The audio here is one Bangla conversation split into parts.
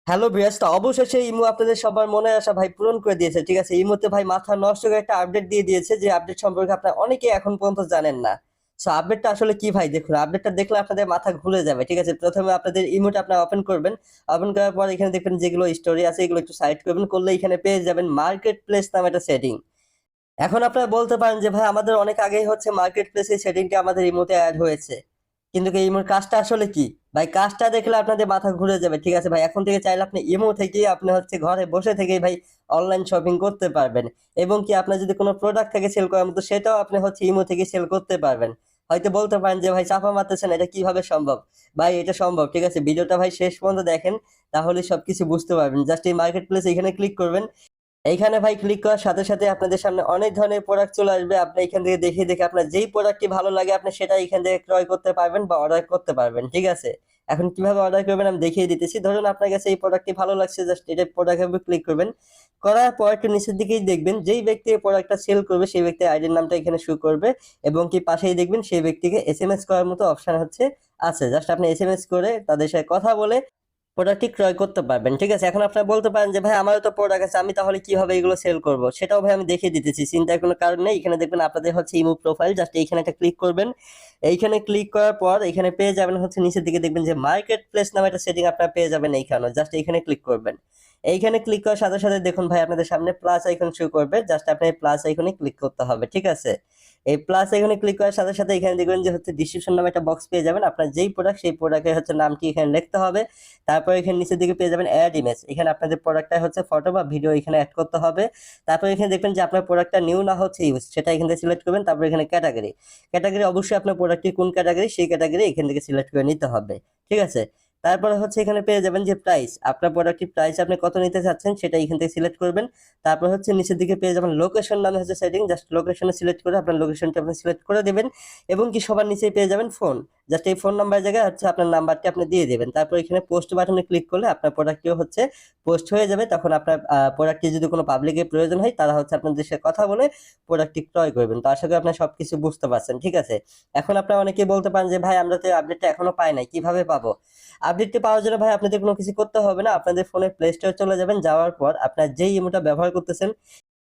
হ্যালো ভিউয়ার্স, তো অবশেষে ইমো আপনাদের সবার মনে আসা ভাই পূরণ করে দিয়েছে। ঠিক আছে, ইমোতে ভাই মাথা নষ্ট করে একটা আপডেট দিয়ে দিয়েছে, যে আপডেট সম্পর্কে আপনারা অনেকেই এখন পর্যন্ত জানেন না। সো আপডেটটা আসলে কি ভাই, দেখুন আপডেটটা দেখলে আপনাদের মাথা ঘুরে যাবে। ঠিক আছে, প্রথমে আপনাদের ইমোটা আপনারা ওপেন করবেন। ওপেন করার পর এখানে দেখবেন যেগুলো স্টোরি আছে এগুলো একটু সাইড করবেন, করলে এখানে পেয়ে যাবেন মার্কেট প্লেস নামে একটা সেটিং। এখন আপনারা বলতে পারেন যে ভাই আমাদের অনেক আগেই হচ্ছে মার্কেট প্লেস এই সেটিংটা আমাদের ইমোতে অ্যাড হয়েছে, কিন্তু এই ইমোর কাজটা আসলে কি ভাই? কাজটা দেখলে আপনাদের মাথা ঘুরে যাবে। ঠিক আছে ভাই, এখন থেকে চাইলে আপনি ইমো থেকেই আপনি হচ্ছে ঘরে বসে থেকেই ভাই অনলাইন শপিং করতে পারবেন, এবং কি আপনার যদি কোনো প্রোডাক্ট থাকে সেল করার মতো সেটাও আপনি হচ্ছে ইমো থেকে সেল করতে পারবেন। হয়তো বলতে পারেন যে ভাই চাপা মারতেছেন, এটা কিভাবে সম্ভব? ভাই এটা সম্ভব। ঠিক আছে, ভিডিওটা ভাই শেষ পর্যন্ত দেখেন, তাহলে সবকিছু বুঝতে পারবেন। জাস্ট এই মার্কেট প্লেস এখানে ক্লিক করবেন। এইখানে ভাই ক্লিক করার সাথে সাথে আপনাদের সামনে অনেক ধরনের প্রোডাক্ট চলে আসবে। আপনি এখান থেকে দেখে দেখে আপনার যেই প্রোডাক্টটি ভালো লাগে আপনি সেটা এখান থেকে ক্রয় করতে পারবেন বা অর্ডার করতে পারবেন। ঠিক আছে, এখন কিভাবে অর্ডার করবেন আমি দেখিয়ে দিতেছি। ধরুন আপনার কাছে এই প্রোডাক্টটি ভালো লাগছে, জাস্ট এটা প্রোডাক্টের উপর ক্লিক করবেন। করার পর একটু নিচের দিকেই দেখবেন যেই ব্যক্তি এই প্রোডাক্টটা সেল করবে সেই ব্যক্তির আইডির নামটা এখানে শো করবে, এবং কি পাশেই দেখবেন সেই ব্যক্তিকে এসএমএস করার মতো অপশন হচ্ছে আছে। জাস্ট আপনি এসএমএস করে তাদের সাথে কথা বলে প্রোডাক্টটি ক্রয় করতে পারবেন। ঠিক আছে, এখন আপনারা বলতে পারেন যে ভাই আমারও তো প্রোডাক্ট আছে, আমি তাহলে কিভাবে এগুলো সেল করব? সেটাও ভাই আমি দেখিয়ে দিতেছি, চিন্তার কোনো কারণ নেই। এখানে দেখবেন আপনাদের হচ্ছে ইমো প্রোফাইল, জাস্ট এইখানে একটা ক্লিক করবেন। এইখানে ক্লিক করার পর এখানে পেয়ে যাবেন হচ্ছে নিচের দিকে দেখবেন যে মার্কেট প্লেস নামে একটা সেটিং আপনারা পেয়ে যাবেন। এইখানে জাস্ট এইখানে ক্লিক করবেন। এইখানে ক্লিক করার সাথে সাথে দেখুন ভাই আপনাদের সামনে প্লাস আইকন শো করবে, জাস্ট আপনি প্লাস আইকনে ক্লিক করতে হবে। ঠিক আছে, এই প্লাস আইকনে ক্লিক করার সাথে সাথে এখানে দেখবেন যে হচ্ছে ডিসক্রিপশন নামে একটা বক্স পেয়ে যাবেন। আপনার যেই প্রোডাক্ট সেই প্রোডাক্টের হচ্ছে নামটি এখানে লিখতে হবে। তারপর এখানে নিচের দিকে পেয়ে যাবেন অ্যাড ইমেজ, এখানে আপনাদের প্রোডাক্টটা হচ্ছে ফটো বা ভিডিও এখানে অ্যাড করতে হবে। তারপর এখানে দেখবেন যে আপনার প্রোডাক্টটা নিউ না হচ্ছে ইউজ, সেটা এখান থেকে সিলেক্ট করবেন। তারপর এখানে ক্যাটাগরি, ক্যাটাগরি অবশ্যই আপনার প্রোডাক্টটি কোন ক্যাটাগরি সেই ক্যাটাগরি এখান থেকে সিলেক্ট করে নিতে হবে। ঠিক আছে, তারপরে হচ্ছে এখানে পেয়ে যাবেন যে প্রাইস, আপনার প্রোডাক্টটির প্রাইস আপনি কত নিতে চাচ্ছেন সেটা এখান থেকে সিলেক্ট করবেন। তারপর হচ্ছে নিচের দিকে পেয়ে যাবেন লোকেশন নামে হচ্ছে সেটিং, জাস্ট লোকেশনে সিলেক্ট করে আপনার লোকেশনটা আপনি সিলেক্ট করে দেবেন। এবং কি সবার নিচেই পেয়ে যাবেন ফোন, জাস্ট এই ফোন নাম্বার জায়গায় হচ্ছে আপনার নাম্বারটি আপনি দিয়ে দেবেন। তারপর এখানে পোস্ট বাটনে ক্লিক করলে আপনার প্রোডাক্টটিও হচ্ছে পোস্ট হয়ে যাবে। তখন আপনার প্রোডাক্টটি যদি কোনো পাবলিকের প্রয়োজন হয় তারা হচ্ছে আপনাদের সাথে কথা বলে প্রোডাক্টটি ক্রয় করবেন। তো আশা করি আপনার সবকিছু বুঝতে পারছেন। ঠিক আছে, এখন আপনারা অনেকেই বলতে পারেন যে ভাই আমরা তো আপডেটটা এখনো পাই নাই, কিভাবে পাবো? আপডেটটি পাওয়ার জন্য ভাই আপনাদের কোনো কিছু করতে হবে না। আপনাদের ফোনে প্লে স্টোরে চলে যাবেন, যাওয়ার পর আপনার যেই ইমোটা ব্যবহার করতেছেন,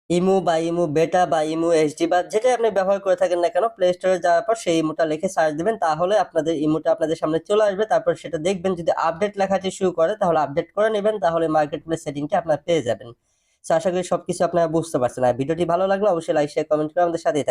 ইমু বা ইমু বেটা বা ইমু এইচডি বা যেটা আপনি ব্যবহার করে থাকেন না কেন, প্লে স্টোরে যাওয়ার পর সেই ইমুটা লিখে সার্চ দিবেন, তাহলে আপনাদের ইমুটা আপনাদের সামনে চলে আসবে। তারপর সেটা দেখবেন, যদি আপডেট লেখাটি শুরু করে তাহলে আপডেট করে নেবেন, তাহলে মার্কেট প্লেস সেটিংটা আপনারা পেয়ে যাবেন। তো আশা করি সবকিছু আপনারা বুঝতে পারছেন। আর ভিডিওটি ভালো লাগলে অবশ্যই লাইক শেয়ার কমেন্ট করে আমাদের সাথেই থাকবেন।